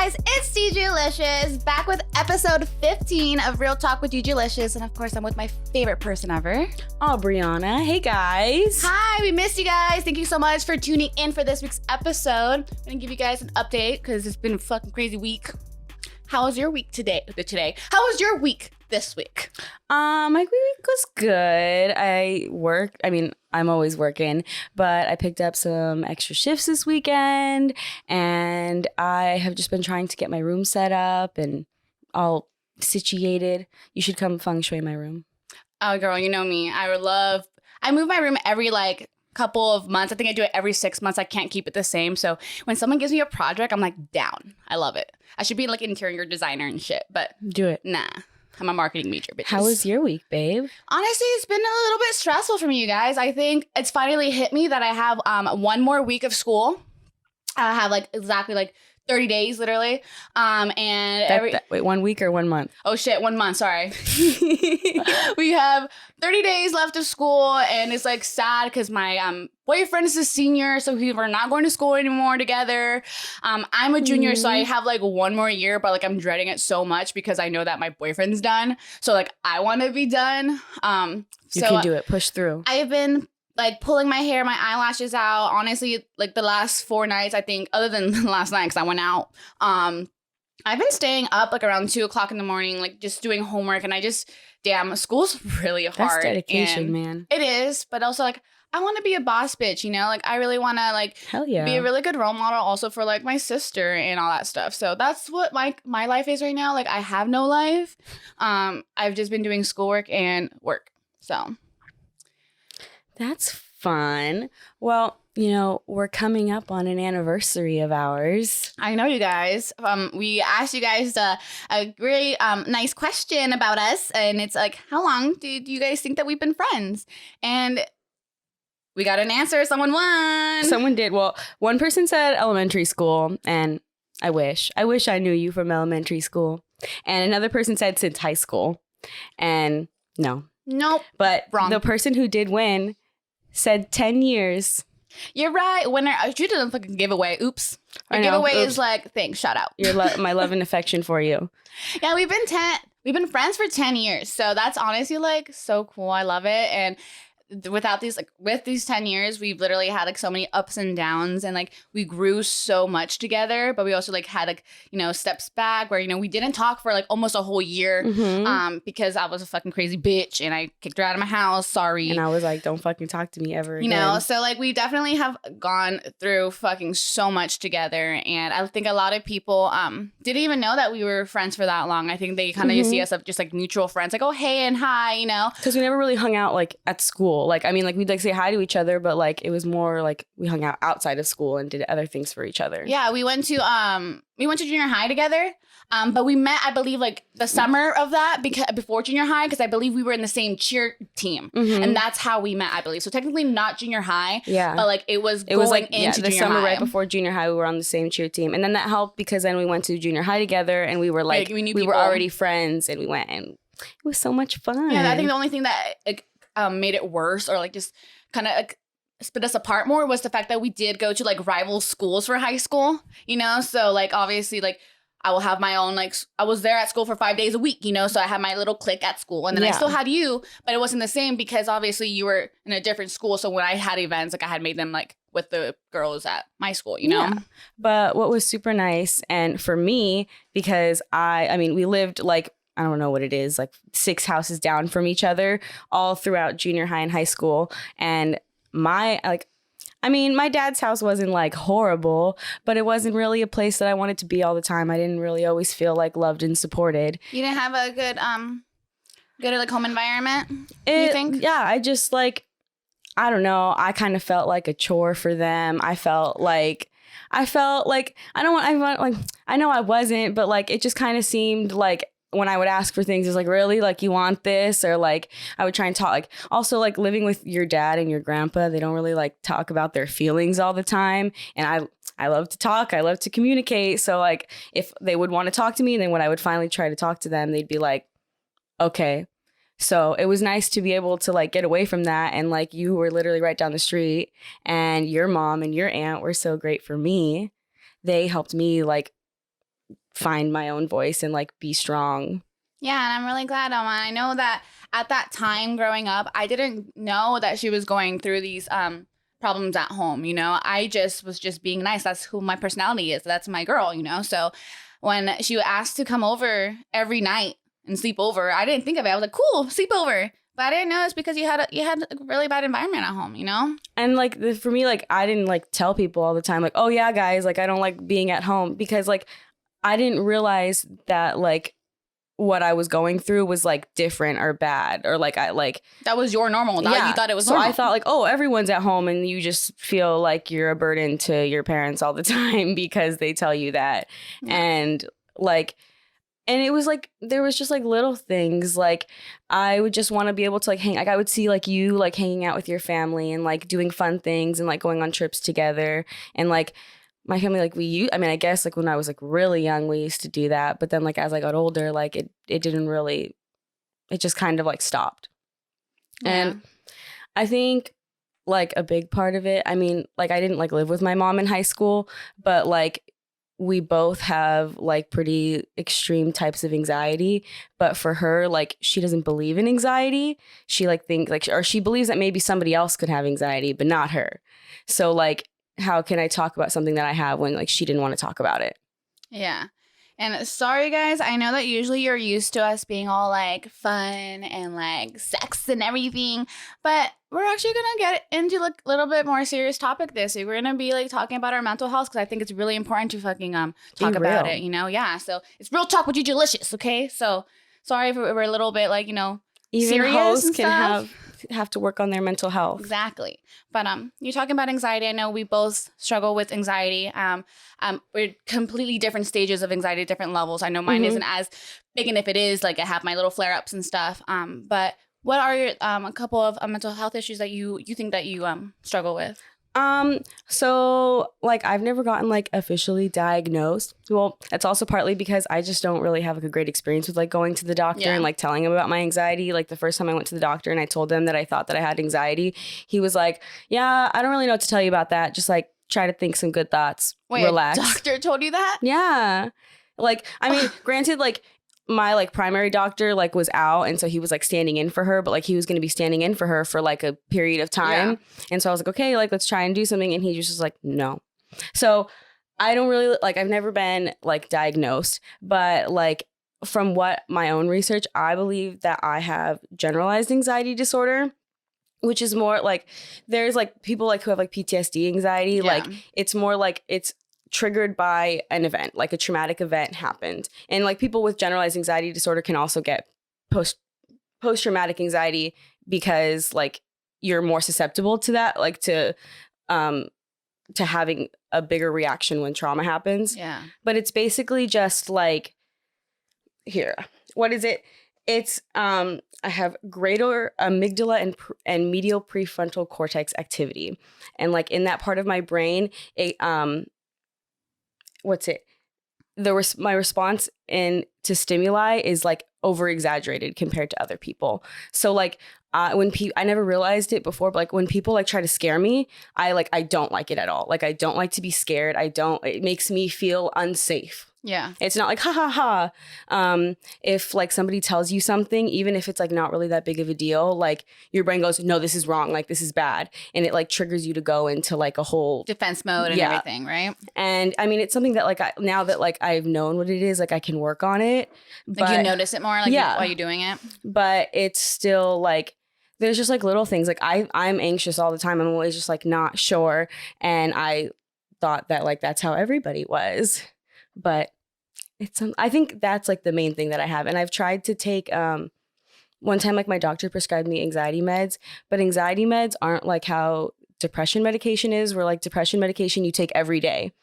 guys, it's Gigilicious, back with episode 15 of Real Talk with Gigilicious, and of course I'm with my favorite person ever, Aubriana. Hey guys. Hi, we missed you guys. Thank you so much for tuning in for this week's episode. I'm gonna give you guys an update because it's been a fucking crazy week. How was your week today? How was your week this week? My week was good. I'm always working, but I picked up some extra shifts this weekend, and I have just been trying to get my room set up and all situated. You should come feng shui my room. Oh, girl, you know me. I move my room every couple of months. I think I do it every 6 months. I can't keep it the same. So when someone gives me a project, I'm like, down. I love it. I should be like interior designer and shit, but do it. Nah. I'm a marketing major, bitches. How was your week, babe? Honestly, it's been a little bit stressful for me, you guys. I think it's finally hit me that I have one more week of school. I have exactly 30 days, literally. Wait, 1 week or 1 month? Oh, shit, 1 month, sorry. We have 30 days left of school, and it's sad because my boyfriend is a senior, so we're not going to school anymore together. I'm a junior, so I have 1 more year, but I'm dreading it so much because I know that my boyfriend's done. So I want to be done. You can do it. Push through. I've been pulling my hair, my eyelashes out. Honestly, the last 4 nights, I think, other than last night because I went out, I've been staying up around 2 o'clock in the morning, just doing homework. And damn, school's really hard. That's dedication, man. It is. But also, I want to be a boss bitch, you know? I really want to, hell yeah, be a really good role model also for, my sister and all that stuff. So that's what my life is right now. I have no life. I've just been doing schoolwork and work. So that's fun. Well, we're coming up on an anniversary of ours. I know, you guys. We asked you guys a really nice question about us, and it's how long do you guys think that we've been friends? And we got an answer. Someone won. Someone did. Well, one person said elementary school, and I wish I knew you from elementary school. And another person said since high school, and no. Nope. But wrong. The person who did win said 10 years. You're right. Winner. You did a fucking giveaway. Oops. Our giveaway is thanks. Shout out. My love and affection for you. Yeah, we've been friends for 10 years. So that's honestly so cool. I love it. And without these with these 10 years, we've literally had so many ups and downs, and we grew so much together, but we also had steps back where we didn't talk for almost a whole year. Because I was a fucking crazy bitch and I kicked her out of my house. Sorry. And I was don't fucking talk to me ever again. So we definitely have gone through fucking so much together, and I think a lot of people didn't even know that we were friends for that long. I think they kind of just see us as just mutual friends, oh hey and hi, because we never really hung out at school. We'd say hi to each other, but it was more we hung out outside of school and did other things for each other. Yeah, we went to junior high together. But we met, I believe, the summer of that before junior high, because I believe we were in the same cheer team, and that's how we met, I believe. So technically not junior high, yeah, but it was into the junior summer high. Right before junior high. We were on the same cheer team, and then that helped because then we went to junior high together, and we were we were already friends, and we went, and it was so much fun. Yeah, I think the only thing that made it worse, or just kind of split us apart more, was the fact that we did go to rival schools for high school, so obviously I will have my own I was there at school for 5 days a week, so I had my little clique at school, and then I still had you, but it wasn't the same because obviously you were in a different school. So when I had events, I had made them with the girls at my school, Yeah. But what was super nice, and for me, because we lived I don't know what it is, 6 houses down from each other all throughout junior high and high school. And my dad's house wasn't horrible, but it wasn't really a place that I wanted to be all the time. I didn't really always feel loved and supported. You didn't have a good home environment, you think? Yeah, I just I don't know. I kind of felt like a chore for them. I felt like I know I wasn't, but it just kind of seemed when I would ask for things, it's really you want this, or I would try and talk. Also living with your dad and your grandpa, they don't really talk about their feelings all the time. And I love to talk. I love to communicate. So if they would want to talk to me, then when I would finally try to talk to them, they'd be okay. So it was nice to be able to get away from that. And you were literally right down the street, and your mom and your aunt were so great for me. They helped me find my own voice and like be strong. Yeah, and I'm really glad. I know that at that time growing up, I didn't know that she was going through these problems at home. You know, I just was just being nice. That's who my personality is. That's my girl. You know, so when she asked to come over every night and sleep over, I didn't think of it. I was like, cool, sleep over. But I didn't know it's because you had a really bad environment at home. You know, and like for me, like I didn't like tell people all the time, like, oh yeah, guys, like I don't like being at home, because like I didn't realize that like what I was going through was like different or bad, or like I like that was your normal. Yeah. You thought it was so normal. I thought like, oh, everyone's at home and you just feel like you're a burden to your parents all the time because they tell you that. Yeah. And like, and it was like, there was just like little things. Like I would just want to be able to like hang, like I would see like you like hanging out with your family and like doing fun things and like going on trips together. And like my family, like I mean, I guess like when I was like really young, we used to do that. But then like as I got older, like it didn't really, it just kind of like stopped. Yeah. And I think like a big part of it, I mean, like I didn't like live with my mom in high school, but like we both have like pretty extreme types of anxiety. But for her, like she doesn't believe in anxiety. She like thinks like, or she believes that maybe somebody else could have anxiety, but not her. So like, how can I talk about something that I have when like she didn't want to talk about it? Yeah. And sorry, guys, I know that usually you're used to us being all like fun and like sex and everything, but we're actually going to get into like a little bit more serious topic this week. We're going to be like talking about our mental health because I think it's really important to fucking talk about it, you know? Yeah. So it's real talk with Gigilicious, okay? So sorry if we're a little bit like, you know, even serious hosts can have to work on their mental health. Exactly. But you're talking about anxiety. I know we both struggle with anxiety. We're completely different stages of anxiety, different levels. I know mine isn't as big, and if it is, like I have my little flare-ups and stuff. But what are your a couple of mental health issues that you think that you struggle with? So like I've never gotten like officially diagnosed. Well, that's also partly because I just don't really have like a great experience with like going to the doctor and like telling him about my anxiety. Like the first time I went to the doctor and I told him that I thought that I had anxiety, he was like, yeah, I don't really know what to tell you about that. Just like try to think some good thoughts. Wait, relax. A doctor told you that? Yeah. Like, I mean, granted, like my like primary doctor like was out, and so he was like standing in for her, but like he was going to be standing in for her for like a period of time. Yeah. And so I was like, okay, like let's try and do something. And he just was like, no. So I don't really like, I've never been like diagnosed, but like from what my own research, I believe that I have generalized anxiety disorder, which is more like there's like people like who have like PTSD anxiety. Yeah. Like it's more like it's triggered by an event, like a traumatic event happened. And like people with generalized anxiety disorder can also get post-traumatic anxiety because like you're more susceptible to that, like to having a bigger reaction when trauma happens. Yeah. But it's basically just like, here, what is it? It's I have greater amygdala and medial prefrontal cortex activity. And like in that part of my brain, it my response to stimuli is like over exaggerated compared to other people. So like when I never realized it before, but like when people like try to scare me, I don't like it at all. Like I don't like to be scared. It makes me feel unsafe. Yeah. It's not like, ha ha ha. If like somebody tells you something, even if it's like not really that big of a deal, like your brain goes, no, this is wrong. Like this is bad. And it like triggers you to go into like a whole defense mode and everything, right? And I mean, it's something that like now that like I've known what it is, like I can work on it. Like you notice it more like while you're doing it. But it's still like, there's just like little things. Like I'm anxious all the time. I'm always just like not sure. And I thought that like that's how everybody was. But I think that's like the main thing that I have. And I've tried to take, one time like my doctor prescribed me anxiety meds, but anxiety meds aren't like how depression medication is, where like depression medication you take every day.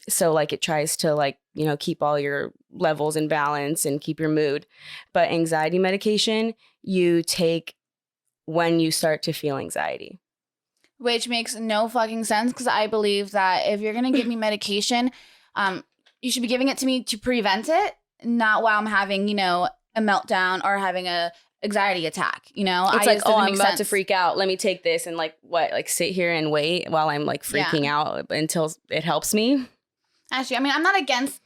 So like it tries to like, you know, keep all your levels in balance and keep your mood. But anxiety medication you take when you start to feel anxiety. Which makes no fucking sense, because I believe that if you're going to give me medication, you should be giving it to me to prevent it, not while I'm having, you know, a meltdown or having a anxiety attack, you know? It's like, oh, I'm about to freak out. Let me take this and like sit here and wait while I'm like freaking out until it helps me. Actually, I mean, I'm not against,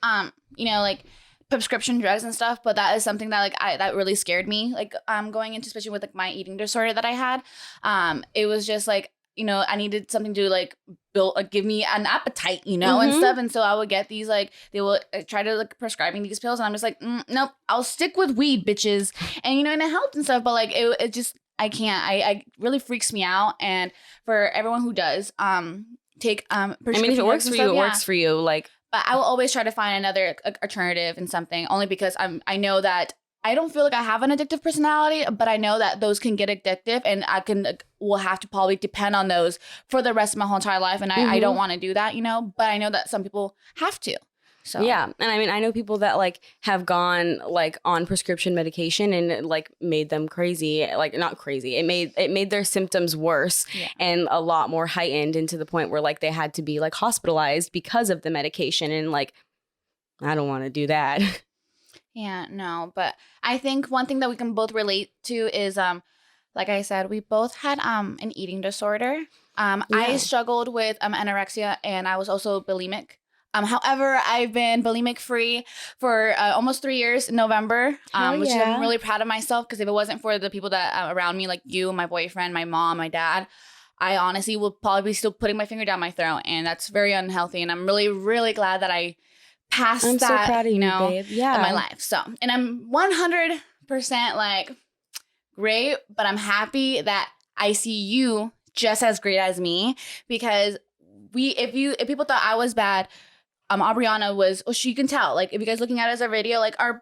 you know, like prescription drugs and stuff, but that is something that that really scared me, like going into, especially with like my eating disorder that I had. It was just like, I needed something to like build, give me an appetite, and stuff. And so I would get these, like, they will try to like prescribe me these pills, and I'm just like, nope, I'll stick with weed, bitches. And and it helped and stuff, but like it just, I can't. I really freaks me out. And for everyone who does take prescription, I mean, if it works for you, it yeah, works for you. Like, but I will always try to find another alternative in something, only because I know that I don't feel like I have an addictive personality, but I know that those can get addictive, and will have to probably depend on those for the rest of my whole entire life. And I don't want to do that, but I know that some people have to. So yeah. And I mean, I know people that like have gone like on prescription medication, and it like made them crazy. Like, not crazy. It made their symptoms worse, and a lot more heightened, into the point where like they had to be like hospitalized because of the medication. And like, I don't want to do that. Yeah, no, but I think one thing that we can both relate to is like I said, we both had an eating disorder. I struggled with anorexia, and I was also bulimic. However, I've been bulimic free for almost 3 years in November, which I'm really proud of myself, because if it wasn't for the people that around me, like you, my boyfriend, my mom, my dad, I honestly would probably be still putting my finger down my throat, and that's very unhealthy. And I'm really, really glad that I passed I'm that, so proud of you, babe. Yeah. in my life. So, and I'm 100% like great, but I'm happy that I see you just as great as me, because if people thought I was bad, Aubriana was, she can tell, like, if you guys looking at it as a video, like, our,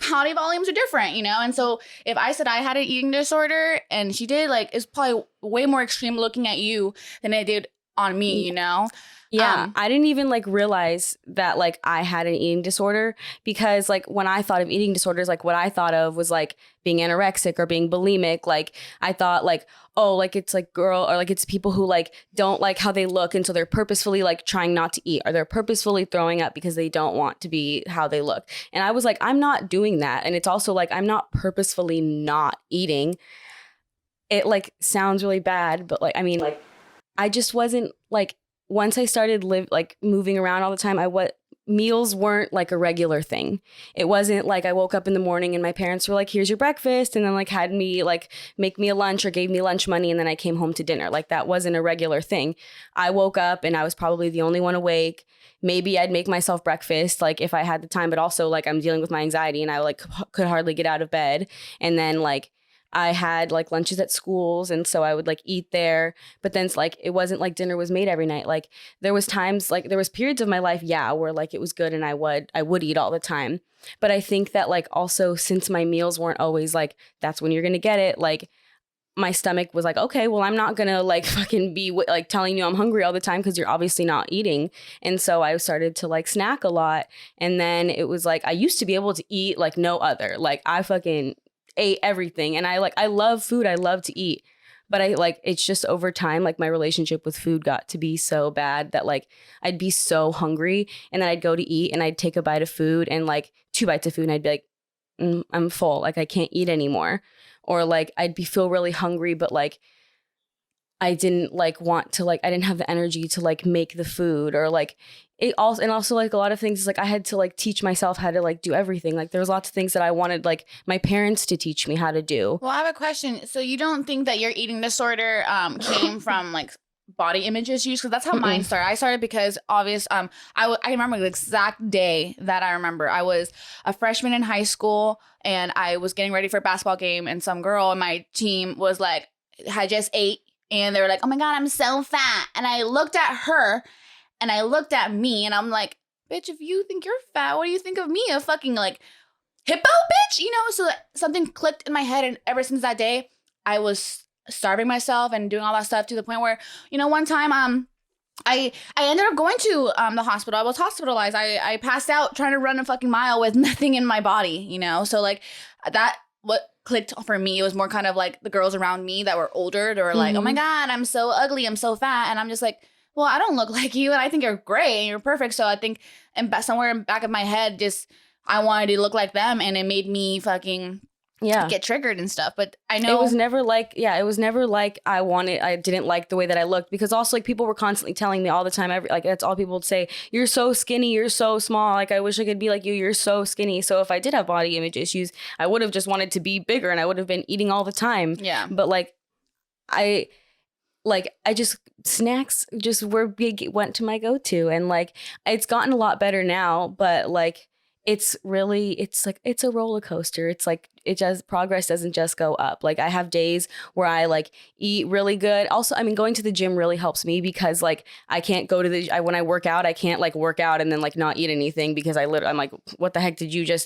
body volumes are different, and so if I said I had an eating disorder and she did, like, it's probably way more extreme looking at you than it did on me, Yeah, I didn't even like realize that like I had an eating disorder, because like when I thought of eating disorders, like what I thought of was like being anorexic or being bulimic. Like I thought like, oh, like it's like or like it's people who like don't like how they look, and so they're purposefully like trying not to eat, or they're purposefully throwing up because they don't want to be how they look. And I was like, I'm not doing that. And it's also like, I'm not purposefully not eating. It like sounds really bad, but like, I mean, like I just wasn't like, once I started moving around all the time, meals weren't like a regular thing. It wasn't like I woke up in the morning and my parents were like, here's your breakfast, and then like had me like make me a lunch or gave me lunch money, and then I came home to dinner. Like that wasn't a regular thing. I woke up and I was probably the only one awake. Maybe I'd make myself breakfast like if I had the time, but also like I'm dealing with my anxiety and I like could hardly get out of bed. And then like I had like lunches at schools, and so I would like eat there. But then it's like, it wasn't like dinner was made every night. Like there was times, like there was periods of my life, where like it was good and I would eat all the time. But I think that like also, since my meals weren't always like, that's when you're gonna get it, like my stomach was like, okay, well, I'm not gonna like fucking be like telling you I'm hungry all the time, because you're obviously not eating. And so I started to like snack a lot. And then it was like, I used to be able to eat like no other. Like I fucking ate everything, and I love food. I love to eat, but I like, it's just over time, like my relationship with food got to be so bad that like I'd be so hungry, and then I'd go to eat and I'd take a bite of food and like 2 bites of food, and I'd be like, I'm full, like I can't eat anymore. Or like I'd feel really hungry, but like I didn't like want to, like I didn't have the energy to like make the food, or like it also, and also like a lot of things is like I had to like teach myself how to like do everything. Like there was lots of things that I wanted like my parents to teach me how to do. Well, I have a question. So you don't think that your eating disorder came from like body image issues? Because that's how mine started. I started because I remember the exact day that I remember. I was a freshman in high school, and I was getting ready for a basketball game, and some girl on my team was like, had just ate, and they were like, oh my God, I'm so fat. And I looked at her and I looked at me, and I'm like, bitch, if you think you're fat, what do you think of me? A fucking like hippo, bitch? So something clicked in my head, and ever since that day, I was starving myself and doing all that stuff, to the point where, one time I ended up going to the hospital. I was hospitalized. I passed out trying to run a fucking mile with nothing in my body, so like that, what clicked for me, it was more kind of like the girls around me that were older, they were like, oh my God, I'm so ugly, I'm so fat. And I'm just like, well, I don't look like you, and I think you're great and you're perfect. So I think, and somewhere in the back of my head, just I wanted to look like them, and it made me fucking Yeah. get triggered and stuff. But I know It was never like, I didn't like the way that I looked, because also like people were constantly telling me all the time, like that's all people would say, you're so skinny, you're so small, like I wish I could be like you're so skinny. So if I did have body image issues, I would have just wanted to be bigger and I would have been eating all the time. Yeah. But I just snacks just went to my go-to, and like it's gotten a lot better now, but like it's a roller coaster. It's like progress doesn't just go up. Like I have days where I like eat really good. Also, I mean, going to the gym really helps me, because like I can't go to when I work out, I can't like work out and then like not eat anything, because I'm like, what the heck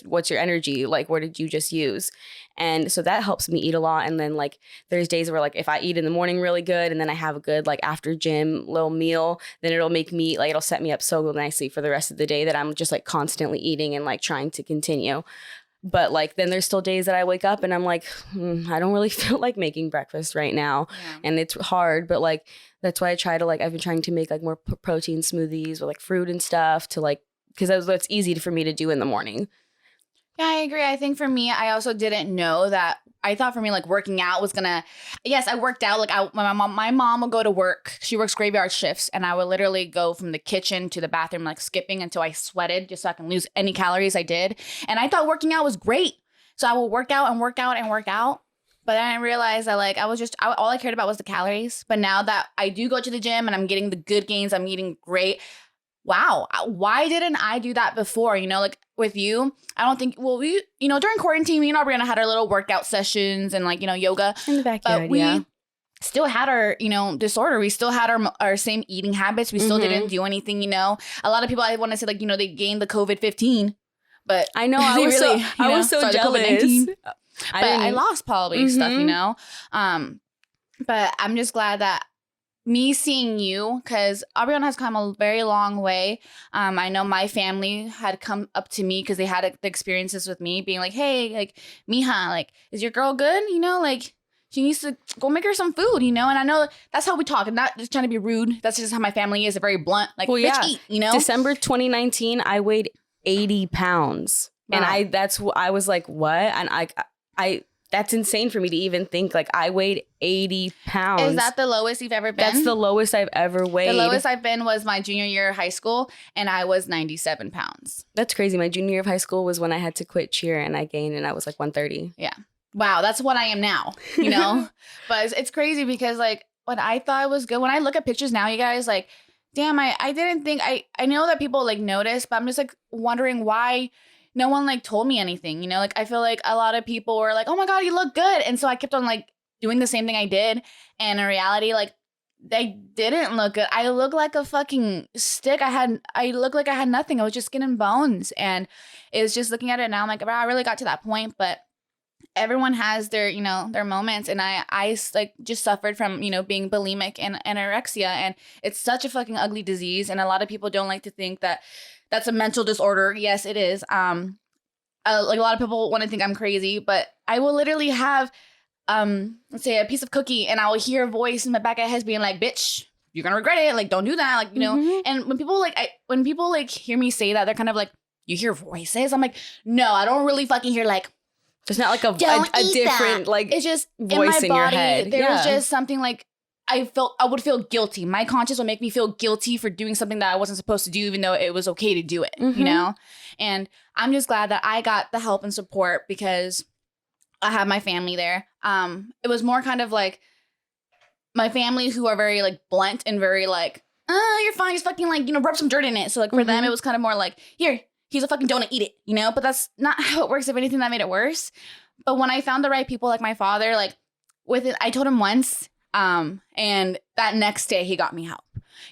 what's your energy? Like, what did you just use? And so that helps me eat a lot. And then like there's days where like if I eat in the morning really good and then I have a good like after gym little meal, then it'll set me up so nicely for the rest of the day that I'm just like constantly eating and like trying to continue. But like then there's still days that I wake up and I'm like, I don't really feel like making breakfast right now. Yeah. And it's hard, but like that's why I try to like, I've been trying to make like more protein smoothies with like fruit and stuff to like, because that's easy for me to do in the morning. Yeah, I agree. I think for me, I also didn't know that. I thought for me, like working out was gonna. Yes, I worked out. Like my mom would go to work. She works graveyard shifts, and I would literally go from the kitchen to the bathroom, like skipping until I sweated, just so I can lose any calories I did. And I thought working out was great, so I would work out and work out and work out. But then I realized that like all I cared about was the calories. But now that I do go to the gym and I'm getting the good gains, I'm eating great. Wow, why didn't I do that before? You know, like with you, I don't think, well, we, you know, during quarantine, me and Aubriana had our little workout sessions and like, you know, yoga. In the backyard, but we still had our, you know, disorder. We still had our same eating habits. We still didn't do anything, you know. A lot of people, I want to say like, you know, they gained the COVID-15, but I know, I was so jealous. But I lost probably stuff, you know. But I'm just glad that me seeing you, because Aubriana has come a very long way. I know my family had come up to me because they had the experiences with me being like, hey, like, mija, like, is your girl good? You know, like, she needs to go make her some food, you know? And I know that's how we talk. I'm not just trying to be rude. That's just how my family is. They're very blunt. Like, well, bitch, eat, you know? December 2019, I weighed 80 pounds. Wow. And I was like, what? And I that's insane for me to even think. Like, I weighed 80 pounds. Is that the lowest you've ever been? That's the lowest I've ever weighed. The lowest I've been was my junior year of high school, and I was 97 pounds. That's crazy. My junior year of high school was when I had to quit cheer, and I gained, and I was like 130. Yeah. Wow, that's what I am now, you know? But it's crazy because, like, what I thought was good, when I look at pictures now, you guys, like, damn, I didn't think, I know that people, like, notice, but I'm just, like, wondering why no one like told me anything, you know? Like, I feel like a lot of people were like, oh my God, you look good. And so I kept on like doing the same thing I did. And in reality, like, they didn't look good. I look like a fucking stick. I looked like I had nothing. I was just skin and bones. And it was just looking at it now, I'm like, wow, I really got to that point. But everyone has their, you know, their moments. And I like just suffered from, you know, being bulimic and anorexia. And it's such a fucking ugly disease. And a lot of people don't like to think that that's a mental disorder. Yes, it is. Like a lot of people want to think I'm crazy, but I will literally have, let's say a piece of cookie, and I will hear a voice in the back of my head being like, "Bitch, you're gonna regret it. Like, don't do that." Like, you know. And when people like hear me say that, they're kind of like, "You hear voices?" I'm like, "No, I don't really fucking hear like." There's not like a different like. It's just voice in my body. Your head. There was just something like. I would feel guilty. My conscience would make me feel guilty for doing something that I wasn't supposed to do, even though it was okay to do it, you know? And I'm just glad that I got the help and support because I have my family there. It was more kind of like my family who are very like blunt and very like, you're fine. Just fucking like, you know, rub some dirt in it. So like for them, it was kind of more like, here, here's a fucking donut, eat it, you know? But that's not how it works. If anything, that made it worse. But when I found the right people, like my father, like with it, I told him once, and that next day he got me help,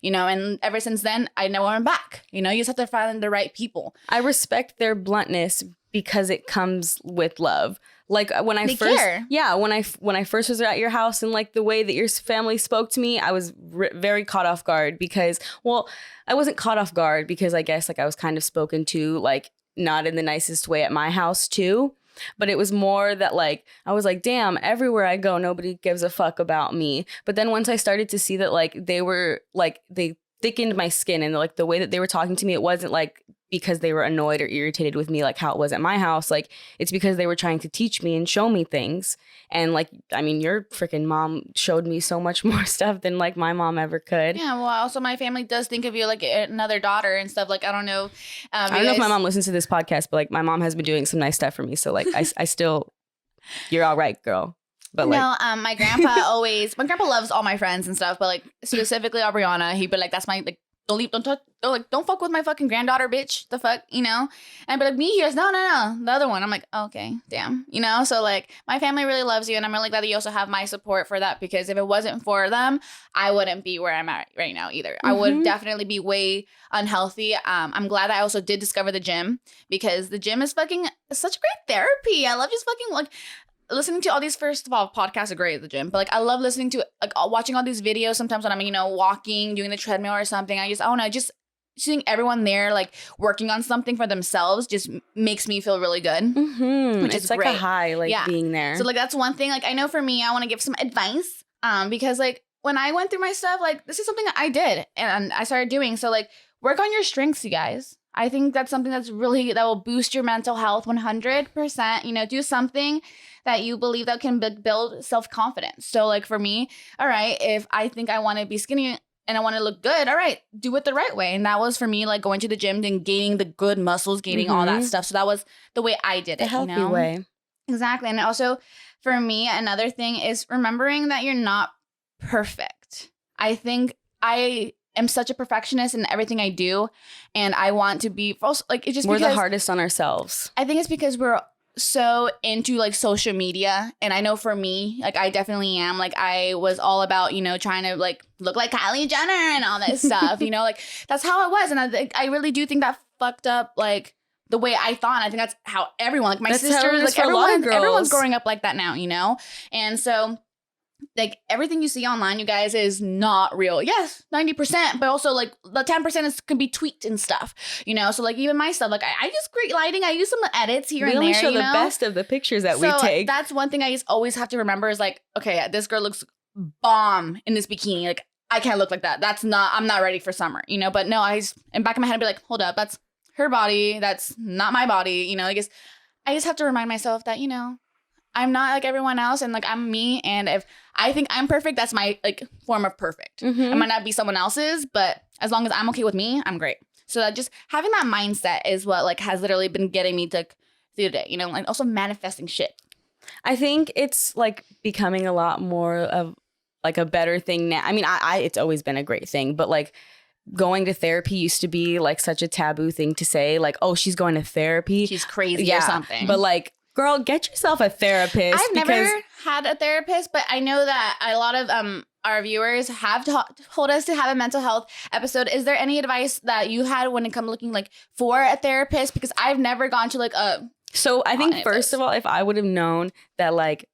you know, and ever since then I never went back. You know, you just have to find the right people. I respect their bluntness because it comes with love. Like when I first was at your house and like the way that your family spoke to me, I was very caught off guard because, well, I wasn't caught off guard because I guess like I was kind of spoken to like not in the nicest way at my house too. But it was more that like, I was like, damn, everywhere I go, nobody gives a fuck about me. But then once I started to see that like they were like, they thickened my skin and like the way that they were talking to me, it wasn't like because they were annoyed or irritated with me, like how it was at my house. Like, it's because they were trying to teach me and show me things. And like, I mean, your freaking mom showed me so much more stuff than like my mom ever could. Yeah, well, also my family does think of you like another daughter and stuff. Like, I don't know. I don't know if my mom listens to this podcast, but like my mom has been doing some nice stuff for me. So like, I still, you're all right, girl. But like, no, my grandpa my grandpa loves all my friends and stuff, but like specifically Aubriana, he'd be like, that's my, like, don't touch, don't fuck with my fucking granddaughter, bitch. The fuck, you know? And I'd be like, me? He goes, no, the other one. I'm like, okay, damn, you know? So like, my family really loves you, and I'm really glad that you also have my support for that, because if it wasn't for them, I wouldn't be where I'm at right now either. I would definitely be way unhealthy. I'm glad I also did discover the gym, because the gym is fucking such great therapy. I love just fucking like listening to all these, first of all, podcasts are great at the gym, but like I love listening to, like, watching all these videos sometimes when I'm, you know, walking, doing the treadmill or something. I don't know, just seeing everyone there like working on something for themselves just makes me feel really good. Which it's is like great. a high, like being there. So like that's one thing. Like I know for me, I want to give some advice because like when I went through my stuff, like this is something that I did and I started doing. So like work on your strengths, you guys. I think that's something that will boost your mental health 100%. You know, do something that you believe that can build self-confidence. So like for me, all right, if I think I want to be skinny and I want to look good, all right, do it the right way. And that was for me, like going to the gym and gaining the good muscles, gaining all that stuff. So that was the way I did it. The healthy way. Exactly. And also for me, another thing is remembering that you're not perfect. I think I am such a perfectionist in everything I do, and I want to be also, like, it's just we're because the hardest on ourselves. I think it's because we're so into like social media, and I know for me, like I definitely am, like I was all about, you know, trying to like look like Kylie Jenner and all that stuff, you know, like that's how it was. And I really do think that fucked up like the way I thought. I think that's how everyone, like my sisters, like everyone's growing up like that now, you know. And so like everything you see online, you guys, is not real. Yes, 90%, but also like the 10% can be tweaked and stuff, you know. So like even my stuff, like I use great lighting. I use some edits here and there. We only show the best of the pictures that we take. That's one thing I just always have to remember is like, okay, this girl looks bomb in this bikini. Like I can't look like that. I'm not ready for summer, you know. But no, in back of my head, I'd be like, hold up, that's her body. That's not my body, you know. I guess I just have to remind myself that, you know, I'm not like everyone else, and like I'm me, and if I think I'm perfect, that's my like form of perfect. I might not be someone else's, but as long as I'm okay with me, I'm great. So that just having that mindset is what like has literally been getting me to through the day, you know, and also manifesting shit. I think it's like becoming a lot more of like a better thing now. I mean, I it's always been a great thing, but like going to therapy used to be like such a taboo thing to say, like, oh, she's going to therapy, she's crazy or something. But like, girl, get yourself a therapist. I've never had a therapist, but I know that a lot of our viewers have told us to have a mental health episode. Is there any advice that you had when it comes looking like for a therapist? Because I've never gone to like a. So I think first of all, if I would have known that like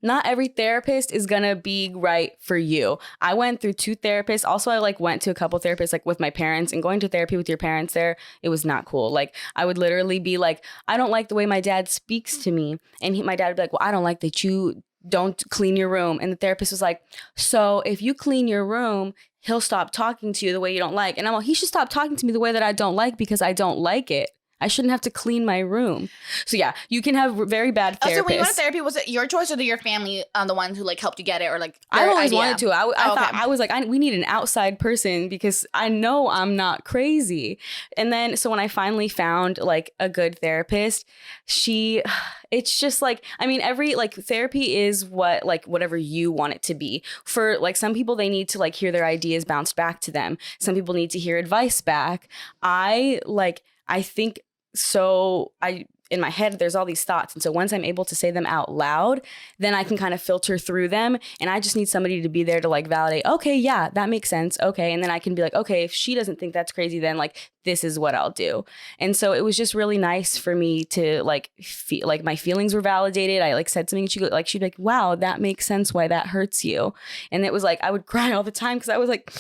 not every therapist is gonna be right for you. I went through 2 therapists. Also, I like went to a couple therapists like with my parents, and going to therapy with your parents there, it was not cool. Like I would literally be like, I don't like the way my dad speaks to me. And my dad would be like, well, I don't like that you don't clean your room. And the therapist was like, so if you clean your room, he'll stop talking to you the way you don't like. And I'm like, he should stop talking to me the way that I don't like because I don't like it. I shouldn't have to clean my room. So yeah, you can have very bad therapists. So when you went to therapy, was it your choice or your family the ones who like helped you get it, or like I always wanted to. I thought I was like, we need an outside person because I know I'm not crazy. And then so when I finally found like a good therapist, it's just like, I mean, every like therapy is what like whatever you want it to be. For like some people, they need to like hear their ideas bounced back to them. Some people need to hear advice back. I think. So in my head, there's all these thoughts. And so once I'm able to say them out loud, then I can kind of filter through them. And I just need somebody to be there to like validate, okay, yeah, that makes sense. Okay. And then I can be like, okay, if she doesn't think that's crazy, then like, this is what I'll do. And so it was just really nice for me to like feel like my feelings were validated. I like said something, she'd be like, wow, that makes sense why that hurts you. And it was like, I would cry all the time because I was like,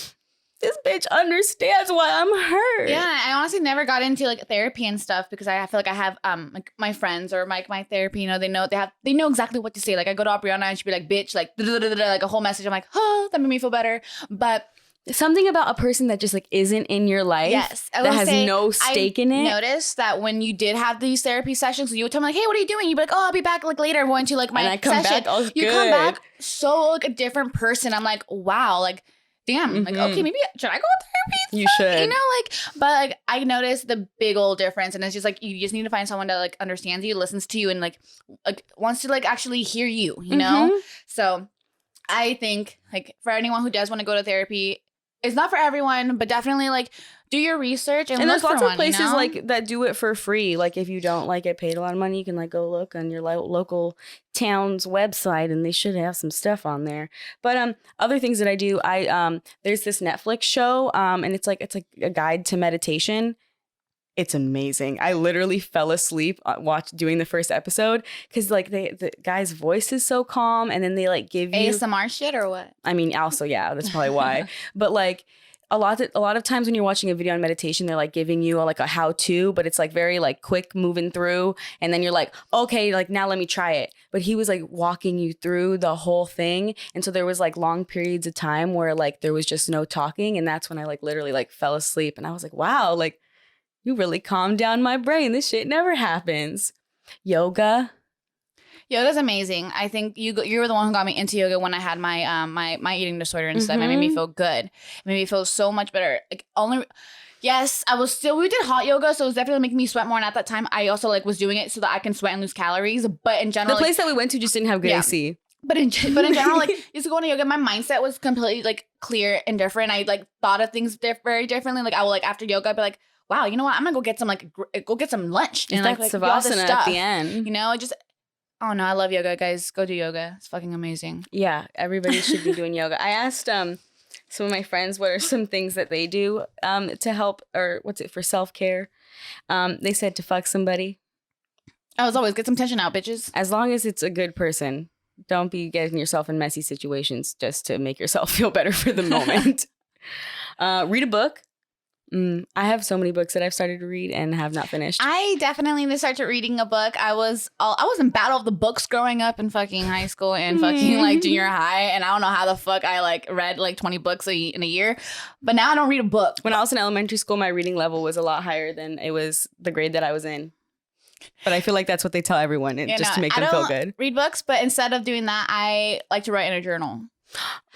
this bitch understands why I'm hurt. Yeah, I honestly never got into like therapy and stuff because I feel like I have like my friends or my therapy, you know, they know exactly what to say. Like I go to Aubriana and she'd be like, bitch, like like a whole message. I'm like, oh, that made me feel better. But something about a person that just like isn't in your life. Yes, that has no stake in it. I noticed that when you did have these therapy sessions, you would tell me like, "Hey, what are you doing?" You'd be like, "Oh, I'll be back like later. I'm going to like my and I come session." back all you good. come back so like a different person. I'm like, wow, like damn, like okay, maybe should I go to therapy? You should, you know, like, but like I noticed the big old difference, and it's just like you just need to find someone that like understands you, listens to you, and like wants to like actually hear you. You know, so I think like for anyone who does want to go to therapy. It's not for everyone, but definitely like do your research and look there's lots for of places you know? like that do it for free. Like if you don't like get paid a lot of money, you can like go look on your local town's website, and they should have some stuff on there. But other things that I do, there's this Netflix show, and it's like a guide to meditation. It's amazing. I literally fell asleep doing the first episode because like the guy's voice is so calm, and then they like give you ASMR shit or what? I mean, also yeah, that's probably why. But like a lot of times when you're watching a video on meditation, they're like giving you like a how to, but it's like very like quick moving through, and then you're like, okay, like now let me try it. But he was like walking you through the whole thing, and so there was like long periods of time where like there was just no talking, and that's when I like literally like fell asleep, and I was like, wow, like. You really calmed down my brain. This shit never happens. Yoga. Yoga's amazing. I think you were the one who got me into yoga when I had my my eating disorder and stuff. It made me feel good. It made me feel so much better. Like yes, we did hot yoga, so it was definitely making me sweat more. And at that time, I also like was doing it so that I can sweat and lose calories. But in general, the place that we went to just didn't have good AC. But in general, like just going to yoga, my mindset was completely like clear and different. I like thought of things very differently. Like I will like after yoga, I'd be like, wow, you know what? I'm gonna go get some lunch and like savasana at the end. You know, oh no, I love yoga, guys. Go do yoga. It's fucking amazing. Yeah, everybody should be doing yoga. I asked some of my friends what are some things that they do to help, or what's it for self-care. They said to fuck somebody. As always, get some tension out, bitches. As long as it's a good person. Don't be getting yourself in messy situations just to make yourself feel better for the moment. Read a book. I have so many books that I've started to read and have not finished. I definitely need to start reading a book. I was in battle of the books growing up in fucking high school and fucking like junior high, and I don't know how the fuck I like read like 20 books in a year. But now I don't read a book. When I was in elementary school, my reading level was a lot higher than it was the grade that I was in. But I feel like that's what they tell everyone, just to make them feel good. Read books, but instead of doing that, I like to write in a journal.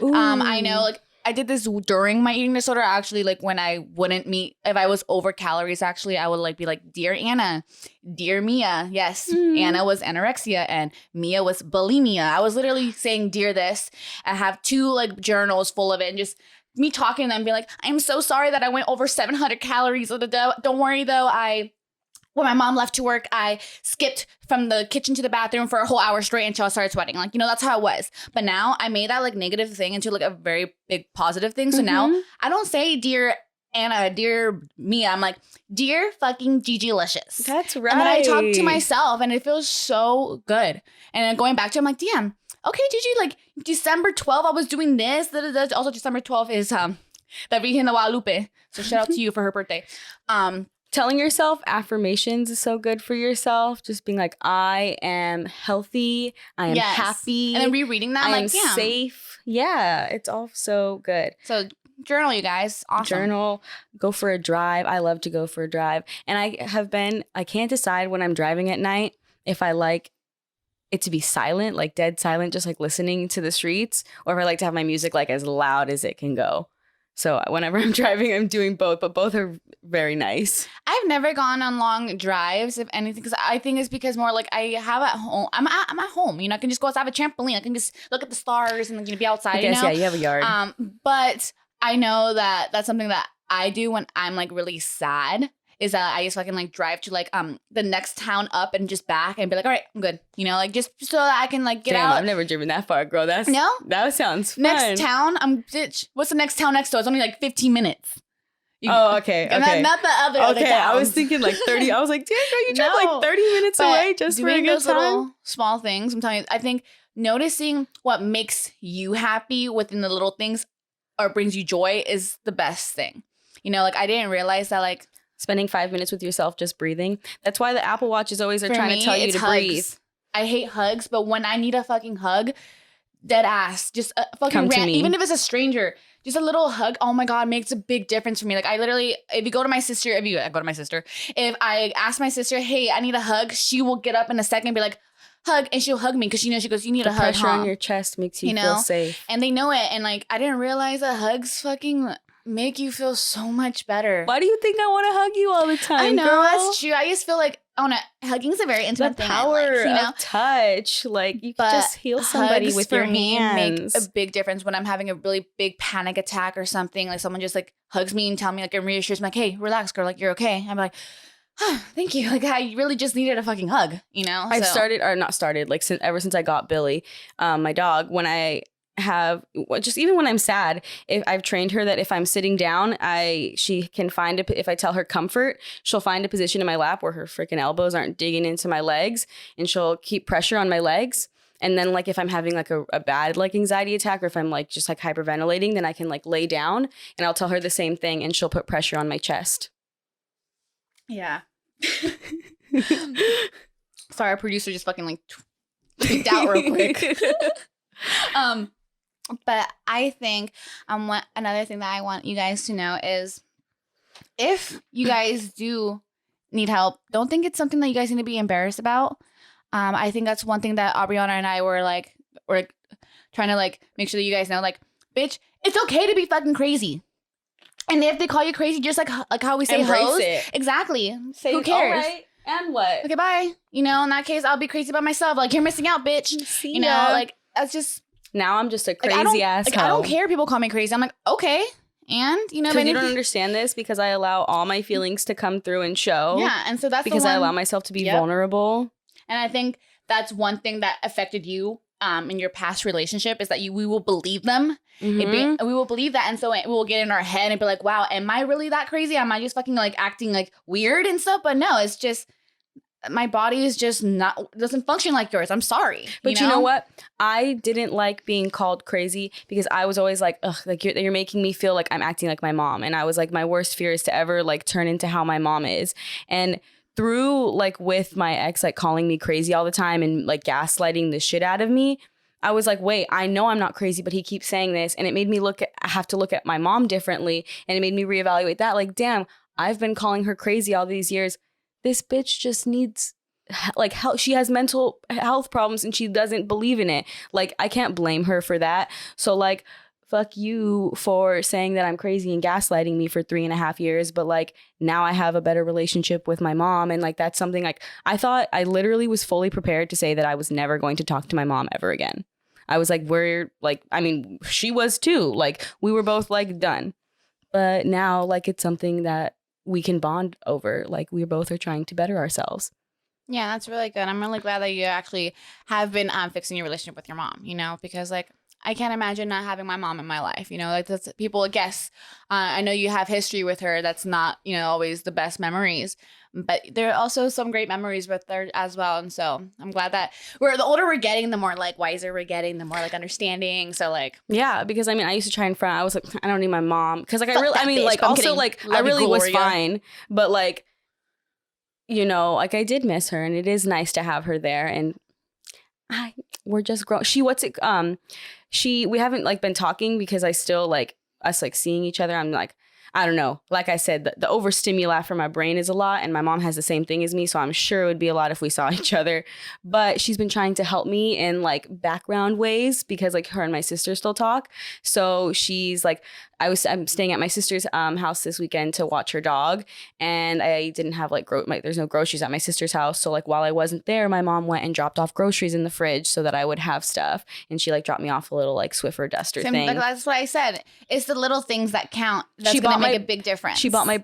Ooh. I know, like I did this during my eating disorder. Actually, like when I wouldn't meet, if I was over calories, actually, I would like be like, "Dear Anna, dear Mia." Yes, Anna was anorexia and Mia was bulimia. I was literally saying, "Dear this." I have 2 like journals full of it, and just me talking to them, being like, "I'm so sorry that I went over 700 calories. Don't worry though, when my mom left to work, I skipped from the kitchen to the bathroom for a whole hour straight until I started sweating. Like, you know, that's how it was. But now I made that like negative thing into like a very big positive thing. So now I don't say dear Anna, dear Mia. I'm like, dear fucking Gigilicious. That's right. And then I talk to myself and it feels so good. And then going back to it, I'm like, damn, okay, Gigi, like December 12th, I was doing this. Also, December 12th is the Virgen de Guadalupe. So shout out to you for her birthday. Telling yourself affirmations is so good for yourself. Just being like, I am healthy. I am happy. And then rereading that, I am like, damn. safe. Yeah, it's all so good. So journal, you guys. Awesome. Journal. Go for a drive. I love to go for a drive. And I can't decide when I'm driving at night if I like it to be silent, like dead silent, just like listening to the streets, or if I like to have my music like as loud as it can go. So whenever I'm driving, I'm doing both, but both are very nice. I've never gone on long drives, if anything, because I think it's because more like I have at home. I'm at home, you know. I can just go outside, I have a trampoline. I can just look at the stars and be outside. I guess, you know? Yeah, you have a yard. But I know that that's something that I do when I'm like really sad. Is that I just fucking like drive to like the next town up and just back and be like, all right, I'm good. You know, like just so that I can like get out. I've never driven that far, girl. That sounds fun. Next town, bitch. What's the next town next door? It's only like 15 minutes. Okay. Not the other. Okay, I was thinking like 30. I was like, damn, girl, you drive like 30 minutes away just for a good those time. Little small things. I'm telling you, I think noticing what makes you happy within the little things or brings you joy is the best thing. You know, like I didn't realize that like spending 5 minutes with yourself just breathing. That's why the Apple Watches always are trying to tell you to breathe. I hate hugs, but when I need a fucking hug, dead ass, just a fucking even if it's a stranger, just a little hug. Oh my God, makes a big difference for me. Like I literally, if I ask my sister, hey, I need a hug, she will get up in a second and be like, hug, and she'll hug me because she goes, you need a hug. Pressure on your chest makes you feel safe, and they know it. And like I didn't realize that hugs fucking make you feel so much better. Why do you think I want to hug you all the time? I know, girl? that's true. I just feel like hugging is a very intimate thing. The power of touch, like you can just heal somebody with your hands. Make a big difference when I'm having a really big panic attack or something. Like someone just like hugs me and tell me like and reassures me like, hey, relax, girl, like you're okay. I'm like, thank you. Like I really just needed a fucking hug, you know? I've started like ever since I got Billy, my dog, when I have just even when I'm sad, if I've trained her that if I'm sitting down, she can find if I tell her comfort, she'll find a position in my lap where her freaking elbows aren't digging into my legs, and she'll keep pressure on my legs. And then like if I'm having like a bad like anxiety attack, or if I'm like just like hyperventilating, then I can like lay down and I'll tell her the same thing, and she'll put pressure on my chest. Yeah. Sorry, our producer just fucking like tweaked out real quick. But I think another thing that I want you guys to know is if you guys do need help, don't think it's something that you guys need to be embarrassed about. I think that's one thing that Aubriana and I were trying to like make sure that you guys know, like, bitch, it's okay to be fucking crazy. And if they call you crazy, just like how we say hoes, exactly. Say, who cares? All right, and what? Okay, bye. You know, in that case, I'll be crazy by myself. Like, you're missing out, bitch. See you know, ya. like that's just. Now I'm just a crazy ass. Like, I don't care if people call me crazy. I'm like, okay. And you know, you don't understand this because I allow all my feelings to come through and show. Yeah, and so that's because I allow myself to be vulnerable. And I think that's one thing that affected you in your past relationship is that we will believe them. Mm-hmm. We will believe that, and so we will get in our head and be like, wow, am I really that crazy? Am I just fucking like acting like weird and stuff? But no, it's just my body is just doesn't function like yours. I'm sorry. But you know what? I didn't like being called crazy because I was always like, ugh, like you're making me feel like I'm acting like my mom. And I was like, my worst fear is to ever like turn into how my mom is. And through like with my ex, like calling me crazy all the time and like gaslighting the shit out of me, I was like, wait, I know I'm not crazy, but he keeps saying this. And it made me have to look at my mom differently. And it made me reevaluate that. Like, damn, I've been calling her crazy all these years. This bitch just needs like help. She has mental health problems and she doesn't believe in it. Like, I can't blame her for that. So like, fuck you for saying that I'm crazy and gaslighting me for 3.5 years. But like, now I have a better relationship with my mom. And like, that's something like I thought I literally was fully prepared to say that I was never going to talk to my mom ever again. I was like, she was too. Like, we were both like done. But now like, it's something that we can bond over. Like, we both are trying to better ourselves. Yeah, that's really good. I'm really glad that you actually have been fixing your relationship with your mom, you know, because like I can't imagine not having my mom in my life, you know, like that's people guess. I know you have history with her. That's not, you know, always the best memories, but there are also some great memories with her as well. And so I'm glad that the older we're getting, the more like wiser we're getting, the more like understanding. So like, yeah, because I mean, I used to try and front. I was like, I don't need my mom. Cause like, I really was fine. But like, you know, like I did miss her and it is nice to have her there. And we're just grown. We haven't like been talking because I still like us like seeing each other. I'm like, I don't know. Like I said, the overstimuli for my brain is a lot, and my mom has the same thing as me, so I'm sure it would be a lot if we saw each other. But she's been trying to help me in like background ways because like her and my sister still talk. So she's like, I'm staying at my sister's house this weekend to watch her dog, and I didn't have like there's no groceries at my sister's house. So like while I wasn't there, my mom went and dropped off groceries in the fridge so that I would have stuff, and she like dropped me off a little like Swiffer duster thing. That's what I said. It's the little things that count. That's gonna make a big difference. She bought my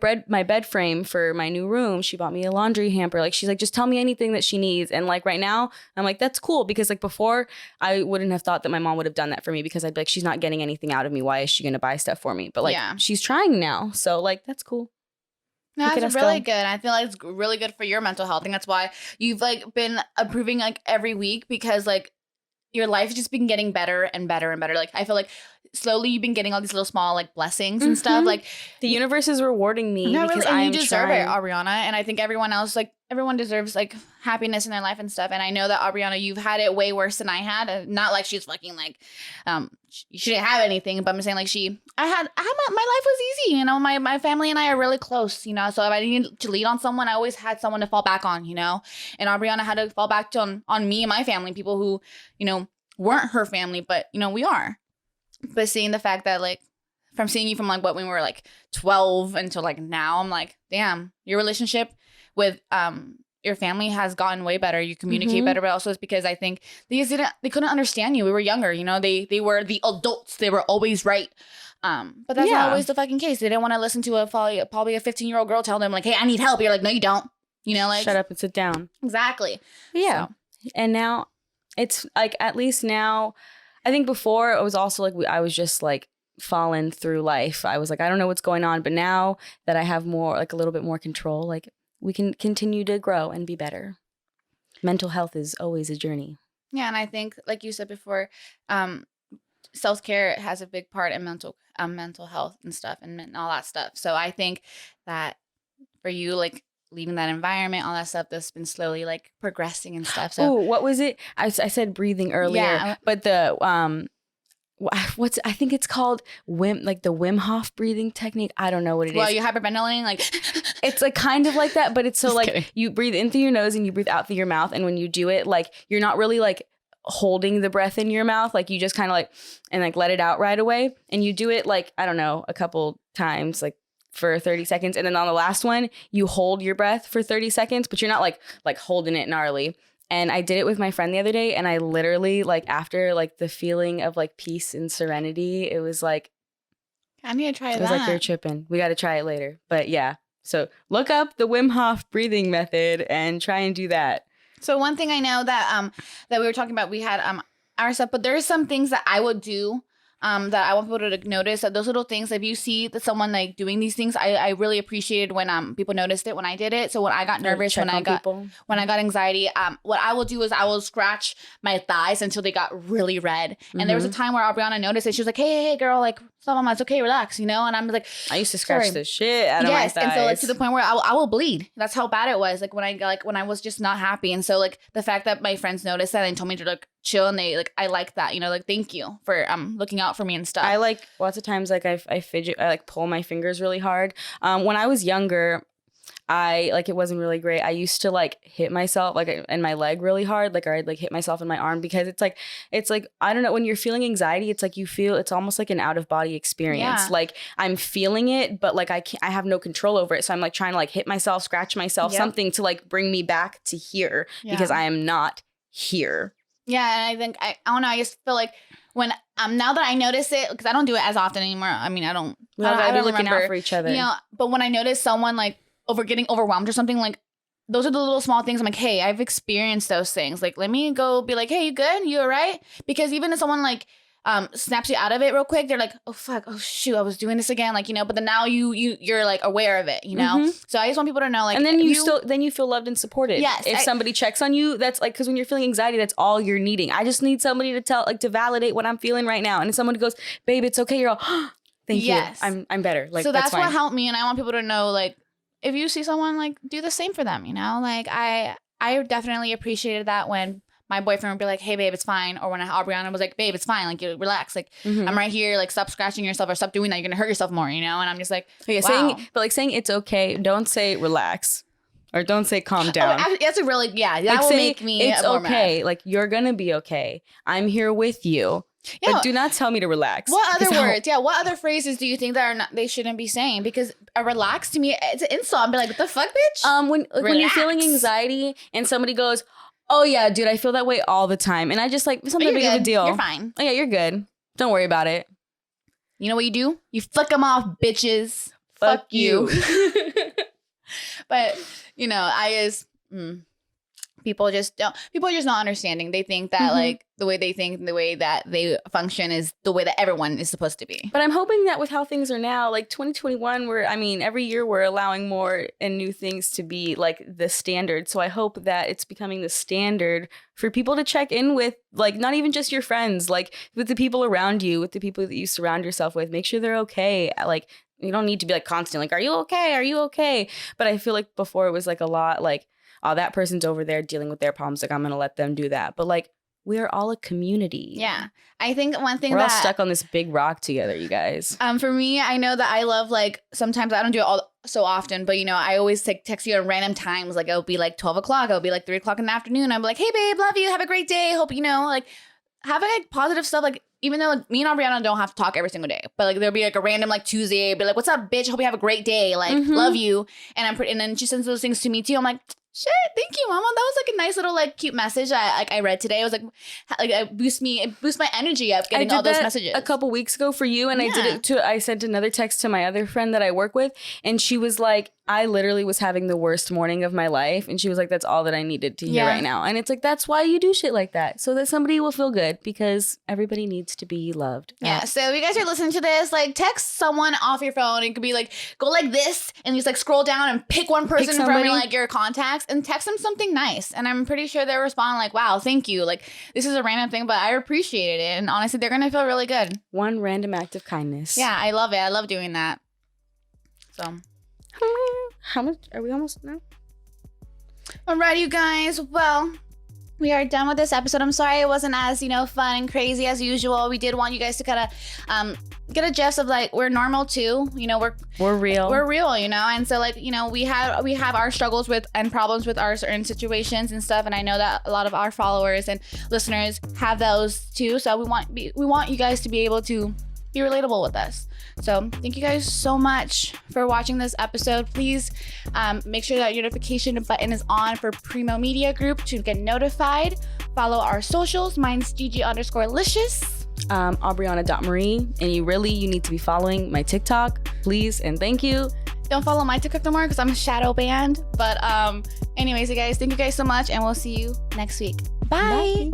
bed frame for my new room. She bought me a laundry hamper. Like she's like, just tell me anything that she needs. And like right now, I'm like, that's cool, because like before, I wouldn't have thought that my mom would have done that for me because I'd be like, she's not getting anything out of me. Why is she gonna buy stuff for me? But like, she's trying now, so like that's cool. That's really good. I feel like it's really good for your mental health, and that's why you've like been improving like every week, because like your life has just been getting better and better and better. Like I feel like slowly you've been getting all these little small like blessings and stuff. Like the universe is rewarding me because you deserve it, Aubriana. And I think everyone else like everyone deserves like happiness in their life and stuff. And I know that Aubriana, you've had it way worse than I had. Not like she's fucking like, she didn't have anything, but I'm saying like I had my life was easy. You know, my family and I are really close. You know, so if I needed to lean on someone, I always had someone to fall back on. You know, and Aubriana had to fall back on me and my family, people who, you know, weren't her family, but you know we are. But seeing the fact that like, from seeing you from like what when we were like 12 until like now, I'm like, damn, your relationship with your family has gotten way better. You communicate better, but also it's because I think they couldn't understand you. We were younger, you know. They were the adults. They were always right. But that's not always the fucking case. They didn't want to listen to probably a 15-year-old girl tell them like, hey, I need help. You're like, no, you don't. You know, like shut up and sit down. Exactly. Yeah. So. And now it's like, at least now, I think before it was also like I was just like falling through life. I was like, I don't know what's going on. But now that I have more, like a little bit more control, like we can continue to grow and be better. Mental health is always a journey. Yeah. And I think, like you said before, self-care has a big part in mental health and stuff and all that stuff. So I think that for you, like leaving that environment, all that stuff that's been slowly like progressing and stuff. So what was it? I said breathing earlier, but the I think it's called the Wim Hof breathing technique. I don't know what it is. Well, you hyperventilating, like it's like kind of like that, but it's so Just like kidding. You breathe in through your nose and you breathe out through your mouth, and when you do it, like you're not really like holding the breath in your mouth, like you just kind of like and like let it out right away, and you do it like I don't know a couple times like for 30 seconds, and then on the last one you hold your breath for 30 seconds, but you're not like holding it gnarly. And I did it with my friend the other day, and I literally, like, after, like, the feeling of, like, peace and serenity, it was like... I need to try that. It was like, you're tripping. We got to try it later. But, yeah. So, look up the Wim Hof breathing method and try and do that. So, one thing I know that that we were talking about, we had our stuff, but there's some things that I would do that I want people to notice, that those little things, if you see that someone like doing these things, I really appreciated when people noticed it when I did it. So when I got nervous, when I got anxiety, what I will do is I will scratch my thighs until they got really red. And there was a time where Aubriana noticed it. She was like, hey girl, like, stop, mama, it's okay, relax, you know? And I'm like, I used to scratch the shit out of my thighs. And so like to the point where I will bleed. That's how bad it was. Like when I was just not happy. And so like the fact that my friends noticed that and told me to like chill, and they like, I like that, you know, like thank you for looking out for me and stuff. I like lots of times like I fidget, I like pull my fingers really hard. When I was younger, I like it wasn't really great. I used to like hit myself like in my leg really hard, like, or I'd like hit myself in my arm, because it's like I don't know, when you're feeling anxiety, it's like you feel it's almost like an out of body experience. Yeah. Like I'm feeling it, but like I have no control over it. So I'm like trying to like hit myself, scratch myself, something to like bring me back to here, because I am not here. Yeah, and I think I don't know. I just feel like when now that I notice it, because I don't do it as often anymore. I mean, I don't. We all gotta be looking out for each other. You know, but when I notice someone like getting overwhelmed or something, like those are the little small things. I'm like, hey, I've experienced those things. Like, let me go be like, hey, you good? You all right? Because even if someone like snaps you out of it real quick, they're like, oh fuck, oh shoot, I was doing this again, like, you know. But then now you're like aware of it, you know. So I just want people to know, like, and then you feel loved and supported. Yes, if somebody checks on you, that's like, because when you're feeling anxiety, that's all you're needing. I just need somebody to to validate what I'm feeling right now. And if someone goes, babe, it's okay, you're all, oh, thank you, I'm better. Like, so that's fine. what helped me, and I want people to know, like, if you see someone, like, do the same for them, you know. Like I definitely appreciated that when my boyfriend would be like, hey, babe, it's fine. Or when Aubriana was like, babe, it's fine. Like, you relax. Like, I'm right here. Like, stop scratching yourself or stop doing that. You're going to hurt yourself more, you know? And I'm just like, wow. Saying it's okay. Don't say relax. Or don't say calm down. Oh, that's a really, that like, will make me it's okay. Mad. Like, you're going to be okay. I'm here with you. Yeah, but do not tell me to relax. What other words? Yeah, what other phrases do you think that they shouldn't be saying? Because a relax to me, it's an insult. I'm like, what the fuck, bitch? When you're feeling anxiety and somebody goes, oh yeah, dude, I feel that way all the time, and I just like, it's not that big of a deal. You're fine. Oh yeah, you're good. Don't worry about it. You know what you do? You flick them off, bitches. Fuck you. But you know, people are just not understanding. They think that like the way they think, the way that they function is the way that everyone is supposed to be. But I'm hoping that with how things are now, like 2021, every year we're allowing more and new things to be like the standard. So I hope that it's becoming the standard for people to check in with, like, not even just your friends, like with the people around you, with the people that you surround yourself with. Make sure they're okay. Like, you don't need to be like constant, like, are you okay? Are you okay? But I feel like before it was like a lot like, oh, that person's over there dealing with their problems. Like, I'm going to let them do that. But like, we are all a community. Yeah. I think one thing we're all stuck on this big rock together, you guys. For me, I know that I love, like, sometimes I don't do it all so often, but, you know, I always text you at random times. Like, it'll be like 12 o'clock. It'll be like 3 o'clock in the afternoon. I'm like, hey, babe, love you. Have a great day. Hope, you know, like, having like positive stuff. Like, even though like, me and Aubriana don't have to talk every single day, but like there'll be like a random like Tuesday, be like, what's up, bitch? Hope you have a great day. Like, love you. And and then she sends those things to me too. I'm like, shit, thank you, mama. That was like a nice little like cute message I read today. It was like it boosts my energy up getting all those messages. A couple weeks ago for you, and I did it too. I sent another text to my other friend that I work with, and she was like, I literally was having the worst morning of my life, and she was like, that's all that I needed to hear right now. And it's like, that's why you do shit like that, so that somebody will feel good, because everybody needs to be loved. Yeah. So if you guys are listening to this, like, text someone off your phone. It could be like, go like this and just like scroll down and pick one person from like your contacts and text them something nice. And I'm pretty sure they'll respond like, wow, thank you. Like, this is a random thing, but I appreciated it. And honestly, they're gonna feel really good. One random act of kindness. Yeah, I love it. I love doing that. So how much are we almost now? Alright, you guys. Well, we are done with this episode. I'm sorry it wasn't as, you know, fun and crazy as usual. We did want you guys to kind of get a gist of like, we're normal too. You know, we're real. We're real, you know. And so like, you know, we have our struggles with and problems with our certain situations and stuff. And I know that a lot of our followers and listeners have those too. So we want you guys to be able to be relatable with us. So thank you guys so much for watching this episode. Please make sure that your notification button is on for Primo Media Group to get notified. Follow our socials. Mine's Gigi_licious. Aubriana.Marie. And you need to be following my TikTok, please, and thank you. Don't follow my TikTok no more because I'm shadow banned. But anyways, you guys, thank you guys so much, and we'll see you next week. Bye.